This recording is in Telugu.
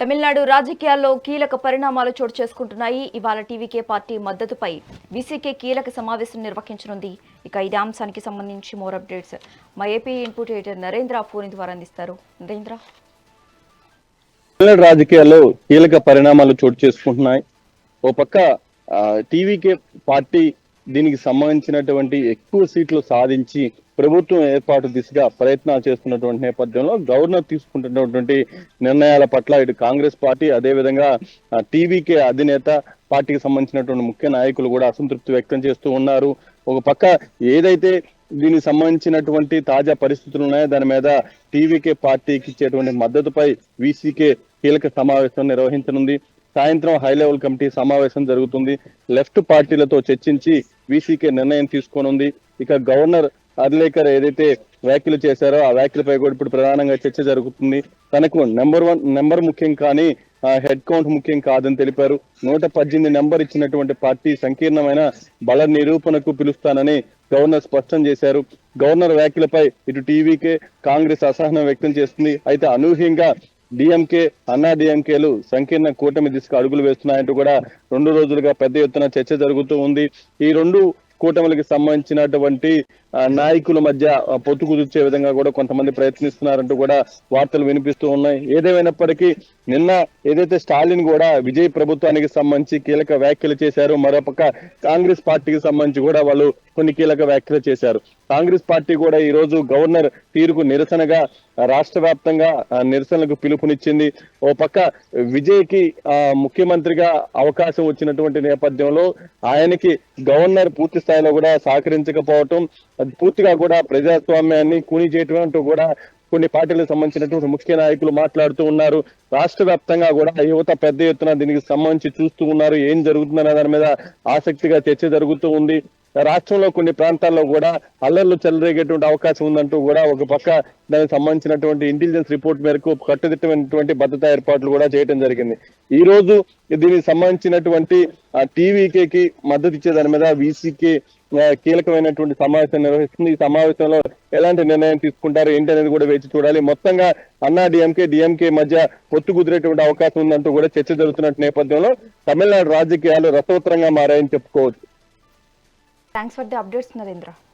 తమిళనాడు రాజకీయాల్లో కీలక పరిణామాలు చోటు చేసుకుంటున్నాయి. ఇవాళ టీవీకే పార్టీ మద్దతుపై వీసీకే కీలక సమావేశం నిర్వహించనుంది. ఇక ఇదే అంశానికి సంబంధించి మోర్ అప్డేట్స్ మా AP input editor Narendra phone ద్వారా అందిస్తారు. నరేంద్ర, తమిళనాడు రాజకీయాల్లో కీలక పరిణామాలు చోటు చేసుకుంటున్నాయి. ఓ పక్క టీవీకే పార్టీ దీనికి సంబంధించినటువంటి ఎక్కువ సీట్లు సాధించి ప్రభుత్వం ఏర్పాటు దిశగా ప్రయత్నాలు చేస్తున్నటువంటి నేపథ్యంలో గవర్నర్ తీసుకుంటున్నటువంటి నిర్ణయాల పట్ల ఇటు కాంగ్రెస్ పార్టీ, అదేవిధంగా టీవీకే అధినేత, పార్టీకి సంబంధించినటువంటి ముఖ్య నాయకులు కూడా అసంతృప్తి వ్యక్తం చేస్తూ ఉన్నారు. ఒక పక్క ఏదైతే దీనికి సంబంధించినటువంటి తాజా పరిస్థితులు ఉన్నాయో దాని మీద టీవీకే పార్టీకి ఇచ్చేటువంటి మద్దతుపై వీసీకే కీలక సమావేశం నిర్వహించనుంది. సాయంత్రం హై లెవెల్ కమిటీ సమావేశం జరుగుతుంది. లెఫ్ట్ పార్టీలతో చర్చించి వీసీకే నిర్ణయం తీసుకోనుంది. ఇక గవర్నర్ అర్లేకర్ ఏదైతే వ్యాఖ్యలు చేశారో ఆ వ్యాఖ్యలపై కూడా ఇప్పుడు ప్రధానంగా చర్చ జరుగుతుంది. తనకు నెంబర్ ముఖ్యం కానీ హెడ్ కౌంట్ ముఖ్యం కాదని తెలిపారు. 118 నెంబర్ ఇచ్చినటువంటి పార్టీ సంకీర్ణమైన బల నిరూపణకు పిలుస్తానని గవర్నర్ స్పష్టం చేశారు. గవర్నర్ వ్యాఖ్యలపై ఇటు టీవీకే, కాంగ్రెస్ అసహనం వ్యక్తం చేస్తుంది. అయితే అనూహ్యంగా డిఎంకే, అన్నా డిఎంకేలు సంకీర్ణ కూటమి దిశగా అడుగులు వేస్తున్నాయంటూ కూడా 2 రోజులుగా పెద్ద ఎత్తున చర్చ జరుగుతూ ఉంది. ఈ 2 కూటమిలకు సంబంధించినటువంటి నాయకుల మధ్య పొత్తు కుదిర్చే విధంగా కూడా కొంతమంది ప్రయత్నిస్తున్నారంటూ కూడా వార్తలు వినిపిస్తూ ఉన్నాయి. ఏదేమైనప్పటికీ నిన్న ఏదైతే స్టాలిన్ కూడా విజయ్ ప్రభుత్వానికి సంబంధించి కీలక వ్యాఖ్యలు చేశారు, మరోపక్క కాంగ్రెస్ పార్టీకి సంబంధించి కూడా వాళ్ళు కొన్ని కీలక వ్యాఖ్యలు చేశారు. కాంగ్రెస్ పార్టీ కూడా ఈ రోజు గవర్నర్ తీరుకు నిరసనగా రాష్ట్ర వ్యాప్తంగా నిరసనలకు పిలుపునిచ్చింది. ఓ పక్క విజయ్కి ముఖ్యమంత్రిగా అవకాశం వచ్చినటువంటి నేపథ్యంలో ఆయనకి గవర్నర్ పూర్తి స్థాయిలో కూడా సహకరించకపోవటం, పూర్తిగా కూడా ప్రజాస్వామ్యాన్ని కూని చేయటం కూడా కొన్ని పార్టీలకు సంబంధించినటువంటి ముఖ్య నాయకులు మాట్లాడుతూ ఉన్నారు. రాష్ట్ర వ్యాప్తంగా కూడా యువత పెద్ద ఎత్తున దీనికి సంబంధించి చూస్తూ ఉన్నారు. ఏం జరుగుతుందనే దాని మీద ఆసక్తిగా చర్చ జరుగుతూ ఉంది. రాష్ట్రంలో కొన్ని ప్రాంతాల్లో కూడా అల్లర్లు చెలరేగేటువంటి అవకాశం ఉందంటూ కూడా ఒక పక్క దానికి సంబంధించినటువంటి ఇంటెలిజెన్స్ రిపోర్ట్ మేరకు కట్టుదిట్టమైనటువంటి భద్రతా ఏర్పాట్లు కూడా చేయడం జరిగింది. ఈ రోజు దీనికి సంబంధించినటువంటి టీవీకేకి మద్దతు ఇచ్చే దాని మీద వీసీకే కీలకమైనటువంటి సమావేశం నిర్వహిస్తుంది. ఈ సమావేశంలో ఎలాంటి నిర్ణయం తీసుకుంటారు ఏంటి అనేది కూడా వేచి చూడాలి. మొత్తంగా అన్నా డిఎంకే మధ్య పొత్తు కుదిరేటువంటి అవకాశం ఉందంటూ కూడా చర్చ జరుగుతున్న నేపథ్యంలో తమిళనాడు రాజకీయాలు రసవత్తరంగా మారాయని చెప్పుకోవచ్చు. Thanks for the updates Narendra.